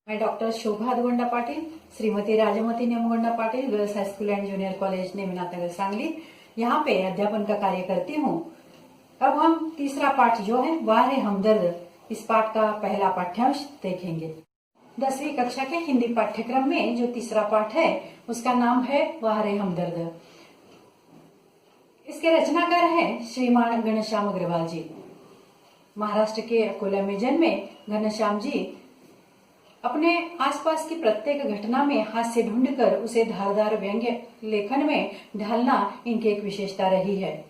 मैं doctor Shobha Adagonda Patil, Shrimati Rajmati Nemgonda Patil, girls high school and junior college Neminath Nagar Sangli, यहाँ पे अध्यापन का कार्य करती हूँ। अब हम तीसरा पाठ जो है वह है हमदर्द, इस पाठ का पहला पाठ्यांश देखेंगे। 10वीं कक्षा के हिंदी पाठ्यक्रम में जो तीसरा पाठ है उसका नाम है वह रे हमदर्द। इसके रचनाकार हैं श्रीमान घनश्याम अग्रवाल जी। महाराष्ट्र के अकोला में जन्मे घनश्याम जी अपने आसपास की प्रत्येक घटना में हास्य ढूंढकर उसे धारदार व्यंग्य लेखन में ढालना इनकी एक विशेषता रही है।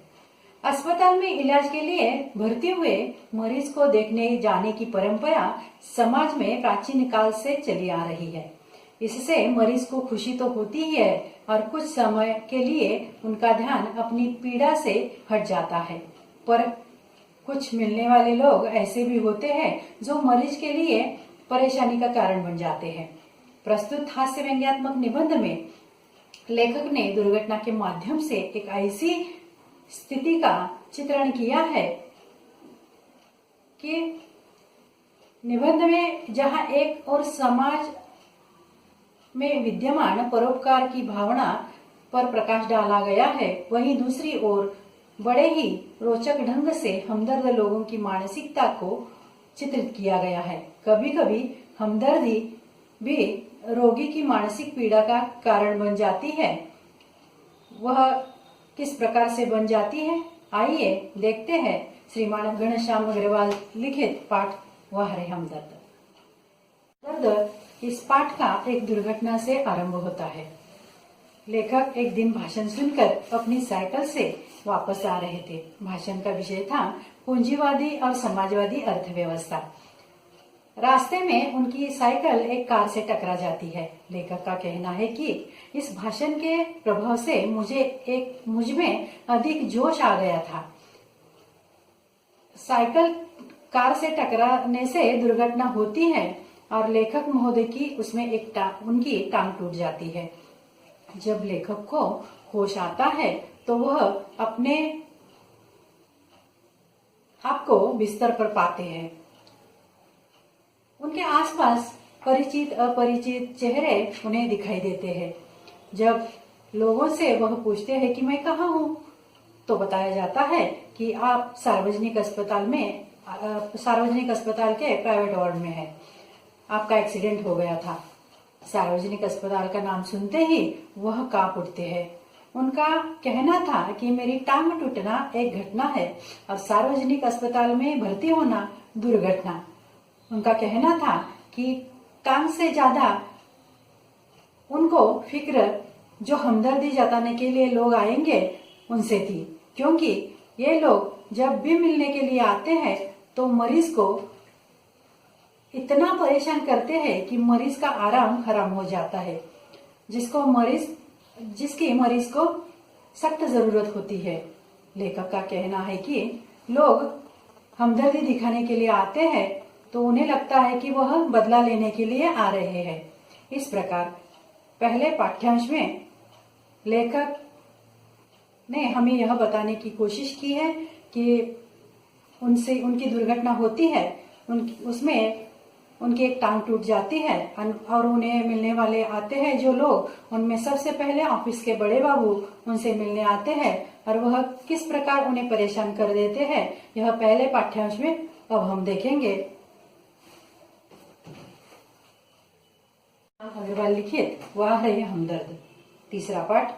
अस्पताल में इलाज के लिए भर्ती हुए मरीज को देखने जाने की परंपरा समाज में प्राचीन काल से चली आ रही है। इससे मरीज को खुशी तो होती ही है और कुछ समय के लिए उनका ध्यान अपनी पीड़ा से हट जाता है, पर कुछ मिलने वाले लोग ऐसे भी होते हैं जो मरीज के लिए परेशानी का कारण बन जाते हैं। प्रस्तुत हास्य व्यंग्यात्मक निबंध में लेखक ने दुर्घटना के माध्यम से एक ऐसी स्थिति का चित्रण किया है कि निबंध में जहां एक और समाज में विद्यमान परोपकार की भावना पर प्रकाश डाला गया है, वहीं दूसरी ओर बड़े ही रोचक ढंग से हमदर्द लोगों की मानसिकता को चित्रित किया गया है। कभी कभी हमदर्दी भी रोगी की मानसिक पीड़ा का कारण बन जाती है। वह किस प्रकार से बन जाती है, आइए देखते हैं श्रीमान घनश्याम अग्रवाल लिखित पाठ वह रे हमदर्द। दर्द इस पाठ का एक दुर्घटना से आरंभ होता है। लेखक एक दिन भाषण सुनकर अपनी साइकिल से वापस आ रहे थे। भाषण का विषय था पूंजीवादी और समाजवादी अर्थव्यवस्था। रास्ते में उनकी साइकिल एक कार से टकरा जाती है। लेखक का कहना है कि इस भाषण के प्रभाव से मुझ में अधिक जोश आ गया था। साइकिल कार से टकराने से दुर्घटना होती है और लेखक महोदय की उसमें उनकी टांग टूट जाती है। जब लेखक को होश आता है तो वह अपने आप को बिस्तर पर पाते हैं। उनके आसपास परिचित अपरिचित चेहरे उन्हें दिखाई देते हैं। जब लोगों से वह पूछते हैं कि मैं कहाँ हूँ, तो बताया जाता है कि आप सार्वजनिक अस्पताल के प्राइवेट वार्ड में हैं। आपका एक्सीडेंट हो गया था। सार्वजनिक अस्पताल का नाम सुनते ही वह कांप उठते हैं। उनका कहना था कि मेरी टांग टूटना एक घटना है और सार्वजनिक अस्पताल में भर्ती होना दुर्घटना। उनका कहना था कि टांग से ज्यादा उनको फिक्र जो हमदर्दी जताने के लिए लोग आएंगे उनसे थी, क्योंकि ये लोग जब भी मिलने के लिए आते हैं तो मरीज को इतना परेशान करते हैं कि मरीज का आराम हराम हो जाता है, जिसकी मरीज को सख्त जरूरत होती है। लेखक का कहना है कि लोग हमदर्दी दिखाने के लिए आते हैं तो उन्हें लगता है कि वह बदला लेने के लिए आ रहे हैं। इस प्रकार पहले पाठ्यांश में लेखक ने हमें यह बताने की कोशिश की है कि उनकी दुर्घटना होती है, उसमें उनकी एक टांग टूट जाती है और उन्हें मिलने वाले आते हैं जो लोग, उनमें सबसे पहले ऑफिस के बड़े बाबू उनसे मिलने आते हैं और वह किस प्रकार उन्हें परेशान कर देते हैं, यह पहले पाठ्यांश में अब हम देखेंगे। अग्रवाल लिखित वह है हमदर्द, तीसरा पाठ।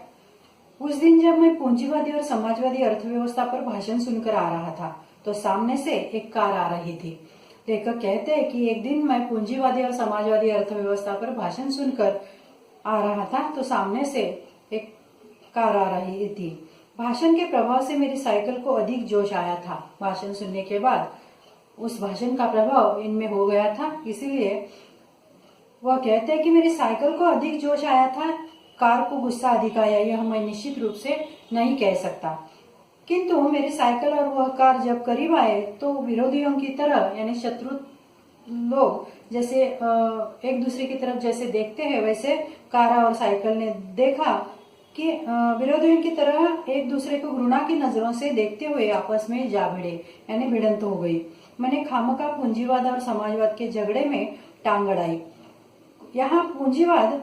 उस दिन जब मैं पूंजीवादी और समाजवादी अर्थव्यवस्था पर भाषण सुनकर आ रहा था तो सामने से एक कार आ रही थी। लेखक कहते हैं कि एक दिन मैं पूंजीवादी और समाजवादी अर्थव्यवस्था पर भाषण सुनकर आ रहा था तो सामने से एक कार आ रही थी। भाषण के प्रभाव से मेरी साइकिल को अधिक जोश आया था। भाषण सुनने के बाद उस भाषण का प्रभाव इनमें हो गया था, इसीलिए वह कहते हैं कि मेरी साइकिल को अधिक जोश आया था। कार को गुस्सा अधिक आया, यह मैं निश्चित रूप से नहीं कह सकता, किंतु मेरी साइकिल और वह कार जब करीब आए तो विरोधियों की तरह, यानी शत्रु लोग जैसे एक दूसरे की तरफ जैसे देखते हैं, वैसे कार और साइकिल ने देखा कि विरोधियों की तरह एक दूसरे को घृणा की नजरों से देखते हुए आपस में जा भिड़े, यानी भिड़ंत हो गई। मैंने खामखा पूंजीवाद और समाजवाद के झगड़े में टांग अड़ाई। यहाँ पूंजीवाद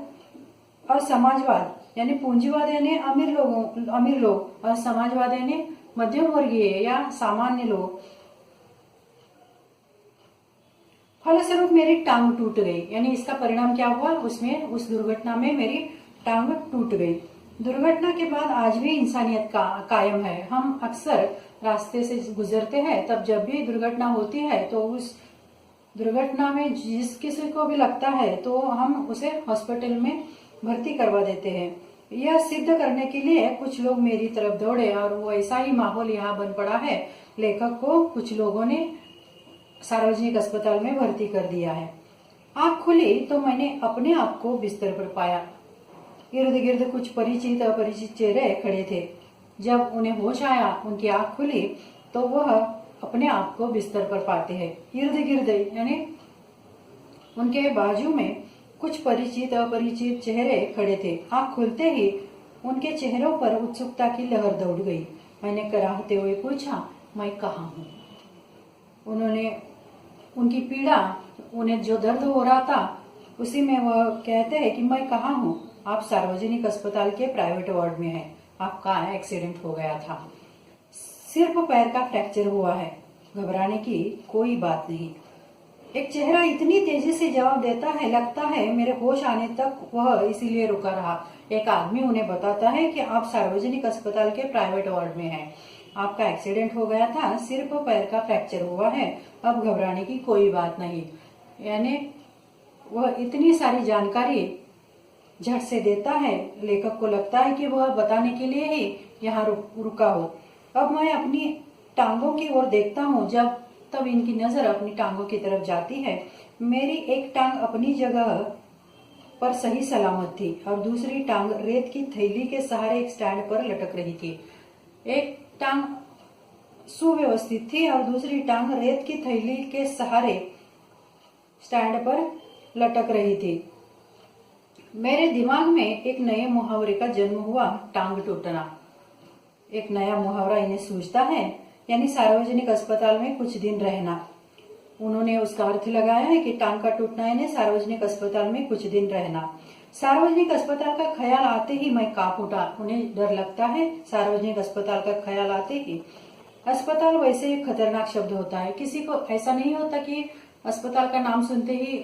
और समाजवाद यानी पूंजीवाद यानी अमीर लोग और समाजवाद यानी मध्यम वर्गीय या सामान्य लोग। फलस्वरूप मेरी टांग टूट गई, यानी इसका परिणाम क्या हुआ, उसमें उस दुर्घटना में मेरी टांग टूट गई। दुर्घटना के बाद आज भी इंसानियत का कायम है। हम अक्सर रास्ते से गुजरते हैं, तब जब भी दुर्घटना होती है तो उस दुर्घटना में जिस किसी को भी लगता है तो हम उसे हॉस्पिटल में भर्ती करवा देते हैं। यह सिद्ध करने के लिए कुछ लोग मेरी तरफ दौड़े और वो ऐसा ही माहौल यहाँ बन पड़ा है। लेखक को कुछ लोगों ने सार्वजनिक अस्पताल में भर्ती कर दिया है। आंख खुली तो मैंने अपने आप को बिस्तर पर पाया। इर्द गिर्द कुछ परिचित अपरिचित चेहरे खड़े थे। जब उन्हें होश आया, उनकी आंख खुली तो वह अपने आप को बिस्तर पर पाते हैं। इर्द गिर्द यानी उनके बाजू में कुछ परिचित अपरिचित चेहरे खड़े थे। आंख खुलते ही उनके चेहरों पर उत्सुकता की लहर दौड़ गई। मैंने कराहते हुए पूछा, मैं कहाँ हूँ? उन्होंने उनकी पीड़ा, उन्हें जो दर्द हो रहा था उसी में वह कहते हैं कि मैं कहाँ हूँ? आप सार्वजनिक अस्पताल के प्राइवेट वार्ड में हैं। आपका एक्सीडेंट हो गया था, सिर्फ पैर का फ्रैक्चर हुआ है, घबराने की कोई बात नहीं। एक चेहरा इतनी तेजी से जवाब देता है, लगता है मेरे होश आने तक वह इसीलिए रुका रहा। एक आदमी उन्हें बताता है कि आप सार्वजनिक अस्पताल के प्राइवेट वार्ड में हैं। आपका एक्सीडेंट हो गया था, सिर्फ पैर का फ्रैक्चर हुआ है, अब घबराने की कोई बात नहीं। यानी वह इतनी सारी जानकारी झट से देता है, लेखक को लगता है कि वह बताने के लिए ही यहाँ रुका हो। अब मैं अपनी टांगों की ओर देखता हूँ, जब तब इनकी नजर अपनी टांगों की तरफ जाती है। मेरी एक टांग अपनी जगह पर सही सलामत थी और दूसरी टांग रेत की थैली के सहारे एक स्टैंड पर लटक रही थी। एक टांग सुव्यवस्थित थी और दूसरी टांग रेत की थैली के सहारे स्टैंड पर लटक रही थी। मेरे दिमाग में एक नए मुहावरे का जन्म हुआ, टांग टूटना। एक नया मुहावरा इन्हें सूझता है, यानी सार्वजनिक अस्पताल में कुछ दिन रहना। उन्होंने उसका अर्थ लगाया है कि टांग का टूटना यानी सार्वजनिक अस्पताल में कुछ दिन रहना। सार्वजनिक अस्पताल का ख्याल आते ही मैं कांप उठा। उन्हें डर लगता है सार्वजनिक अस्पताल का ख्याल आते ही। अस्पताल वैसे एक खतरनाक शब्द होता है। किसी को ऐसा नहीं होता कि अस्पताल का नाम सुनते ही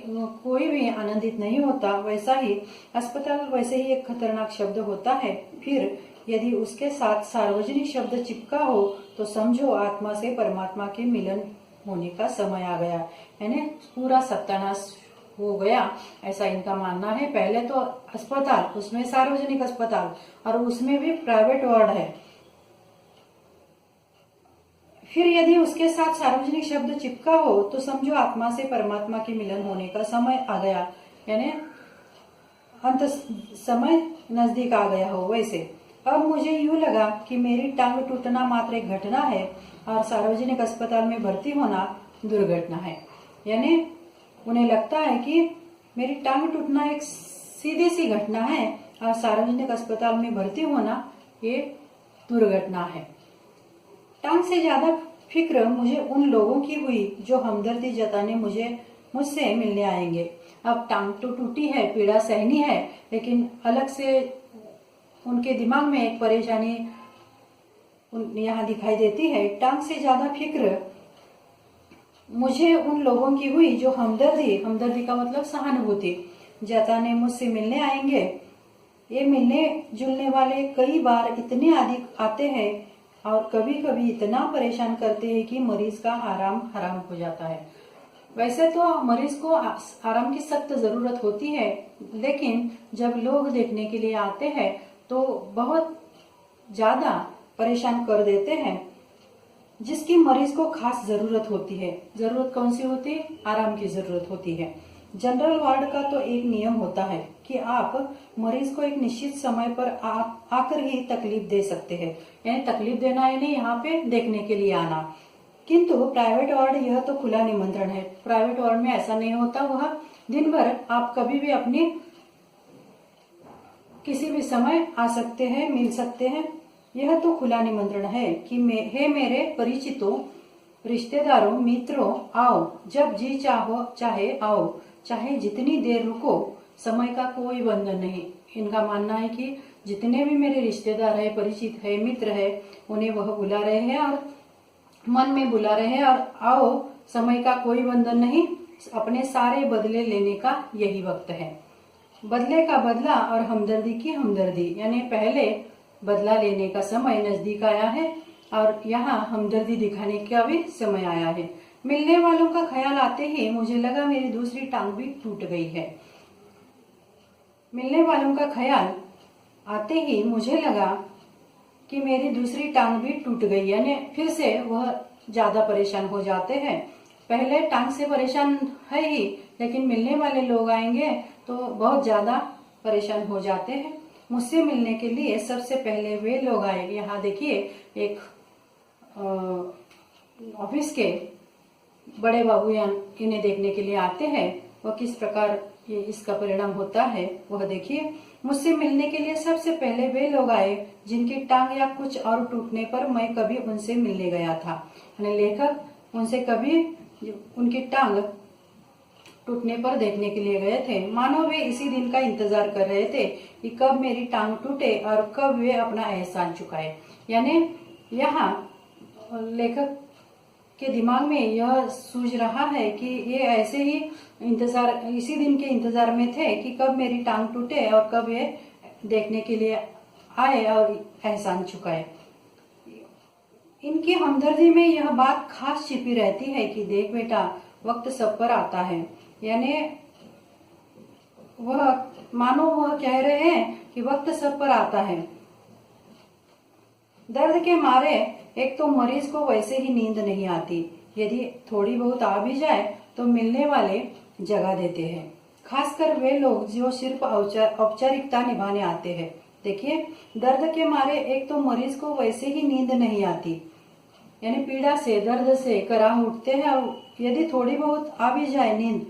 कोई भी आनंदित नहीं होता, वैसा ही अस्पताल वैसे ही एक खतरनाक शब्द होता है। फिर यदि उसके साथ सार्वजनिक शब्द चिपका हो तो समझो आत्मा से परमात्मा के मिलन होने का समय आ गया, यानी पूरा सत्यानाश हो गया, ऐसा इनका मानना है। पहले तो अस्पताल, उसमें सार्वजनिक अस्पताल और उसमें भी प्राइवेट वार्ड है। फिर यदि उसके साथ सार्वजनिक शब्द चिपका हो तो समझो आत्मा से परमात्मा के मिलन होने का समय आ गया, यानी अंत समय नजदीक आ गया हो। वैसे अब मुझे यूं लगा कि मेरी टांग टूटना मात्र एक घटना है और सार्वजनिक अस्पताल में भर्ती होना दुर्घटना है। यानी उन्हें लगता है कि मेरी टांग टूटना एक सीधी सी घटना है और सार्वजनिक अस्पताल में भर्ती होना ये दुर्घटना है। टांग से ज्यादा फिक्र मुझे उन लोगों की हुई जो हमदर्दी जताने मुझसे मिलने आएंगे। अब टांग तो टूटी है, पीड़ा सहनी है, लेकिन अलग से उनके दिमाग में एक परेशानी यहाँ दिखाई देती है। टांग से ज्यादा फिक्र मुझे उन लोगों की हुई जो हमदर्दी का मतलब सहानुभूति जताने मुझसे मिलने आएंगे। ये मिलने जुलने वाले कई बार इतने अधिक आते हैं और कभी कभी इतना परेशान करते हैं कि मरीज का आराम हराम हो जाता है। वैसे तो मरीज को आराम की सख्त जरूरत होती है, लेकिन जब लोग देखने के लिए आते हैं तो बहुत ज्यादा परेशान कर देते हैं, जिसकी मरीज को खास जरूरत होती है। जरूरत कौन सी होती है? आराम की जरूरत होती है। जनरल वार्ड का तो एक नियम होता है कि आप मरीज को एक निश्चित समय पर आकर ही तकलीफ दे सकते हैं, यानी तकलीफ देना यानी यहाँ पे देखने के लिए आना। किंतु प्राइवेट वार्ड यह तो खुला निमंत्रण है। प्राइवेट वार्ड में ऐसा नहीं होता, वह दिन भर आप कभी भी अपनी किसी भी समय आ सकते हैं, मिल सकते हैं। यह तो खुला निमंत्रण है कि हे मेरे परिचितों, रिश्तेदारों, मित्रों, आओ, जब जी चाहे आओ, चाहे जितनी देर रुको, समय का कोई बंधन नहीं। इनका मानना है कि जितने भी मेरे रिश्तेदार है, परिचित है, मित्र है, उन्हें वह बुला रहे हैं और मन में बुला रहे हैं और आओ, समय का कोई बंधन नहीं, अपने सारे बदले लेने का यही वक्त है। बदले का बदला और हमदर्दी की हमदर्दी, यानी पहले बदला लेने का समय नजदीक आया है और यहाँ हमदर्दी दिखाने का भी समय आया है। मिलने वालों का ख्याल आते ही मुझे लगा मेरी दूसरी टांग भी टूट गई है। मिलने वालों का ख्याल आते ही मुझे लगा कि मेरी दूसरी टांग भी टूट गई, यानी फिर से वह ज्यादा परेशान हो जाते हैं। पहले टांग से परेशान है ही, लेकिन मिलने वाले लोग आएंगे तो बहुत ज्यादा परेशान हो जाते हैं। मुझसे मिलने के लिए सबसे पहले वे लोग आए। यहाँ देखिए, एक ऑफिस के बड़े बाबू इन्हें देखने के लिए आते हैं। वह किस प्रकार ये इसका परिणाम होता है वह देखिए। मुझसे मिलने के लिए सबसे पहले वे लोग आए जिनकी टांग या कुछ और टूटने पर मैं कभी उनसे मिलने गया था। लेखक उनसे कभी उनकी टांग टूटने पर देखने के लिए गए थे। मानो वे इसी दिन का इंतजार कर रहे थे कि कब मेरी टांग टूटे और कब वे अपना एहसान चुकाए। यानी यहाँ लेखक के दिमाग में यह सूझ रहा है कि ये ऐसे ही इंतजार, इसी दिन के इंतजार में थे कि कब मेरी टांग टूटे और कब ये देखने के लिए आए और एहसान चुकाए। इनकी हमदर्दी में यह बात खास छिपी रहती है कि देख बेटा, वक्त सब पर आता है। यानी मानो वह कह रहे हैं कि वक्त सब पर आता है। दर्द के मारे एक तो मरीज को वैसे ही नींद नहीं आती, यदि थोड़ी बहुत आ भी जाए तो मिलने वाले जगा देते हैं, खासकर वे लोग जो सिर्फ औपचारिकता निभाने आते हैं। देखिए, दर्द के मारे एक तो मरीज को वैसे ही नींद नहीं आती, यानी पीड़ा से, दर्द से कराह उठते हैं और यदि थोड़ी बहुत आ भी जाए नींद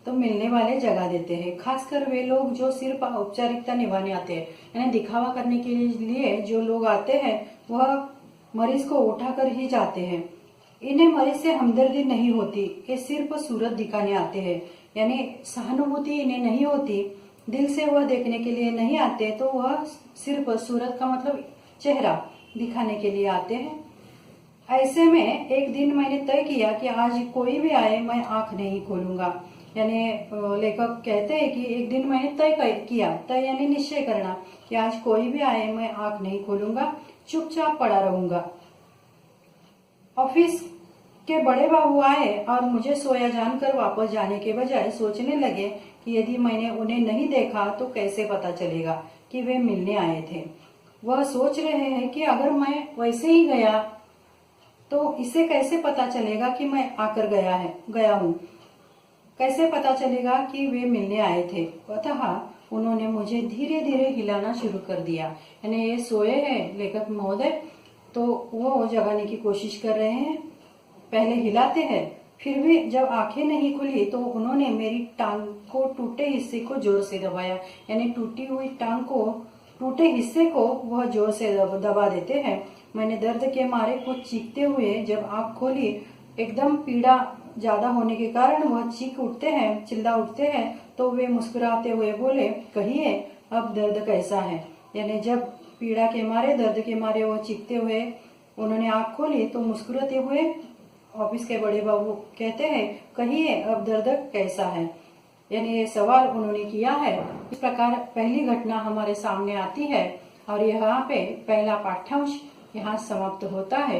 तो मिलने वाले जगा देते हैं, खासकर वे लोग जो सिर्फ औपचारिकता निभाने आते हैं। यानी दिखावा करने के लिए जो लोग आते हैं वह मरीज को उठाकर ही जाते हैं। इन्हें मरीज से हमदर्दी नहीं होती, ये सिर्फ सूरत दिखाने आते हैं, यानी सहानुभूति इन्हें नहीं होती, दिल से वह देखने के लिए नहीं आते, तो वह सिर्फ सूरत का मतलब चेहरा दिखाने के लिए आते हैं। ऐसे में एक दिन मैंने तय किया कि आज कोई भी आए मैं आंख नहीं खोलूंगा। यानी लेखक कहते हैं कि एक दिन मैंने तय यानी निश्चय करना कि आज कोई भी आए मैं आंख नहीं खोलूंगा, चुपचाप पड़ा रहूंगा। ऑफिस के बड़े बाबू आए और मुझे सोया जानकर वापस जाने के बजाय सोचने लगे कि यदि मैंने उन्हें नहीं देखा तो कैसे पता चलेगा कि वे मिलने आए थे। वह सोच रहे हैं कि अगर मैं वैसे ही गया तो इसे कैसे पता चलेगा कि मैं आकर गया हूँ, कैसे पता चलेगा कि वे मिलने आए थे। अतः उन्होंने मुझे धीरे धीरे हिलाना शुरू कर दिया। यानी ये सोए हैं लेखक महोदय, तो वो जगाने की कोशिश कर रहे हैं। पहले हिलाते हैं, फिर भी जब आंखें नहीं खुली तो उन्होंने मेरी टांग को टूटे हिस्से को जोर से दबाया। यानी टूटी हुई टांग को, टूटे हिस्से को वह जोर से दबा देते हैं। मैंने दर्द के मारे कुछ चीखते हुए जब आंख खोली, एकदम पीड़ा ज्यादा होने के कारण वह चिल्ला उठते हैं, तो वे मुस्कुराते हुए बोले, कहिए अब दर्द कैसा है। यानी जब पीड़ा के मारे, दर्द के मारे वह चीखते हुए उन्होंने आंख खोली तो मुस्कुराते हुए ऑफिस के बड़े बाबू कहते हैं, कहिए अब दर्द कैसा है। यानी ये सवाल उन्होंने किया है। इस प्रकार पहली घटना हमारे सामने आती है और यहाँ पे पहला पाठ्यांश यहाँ समाप्त होता है।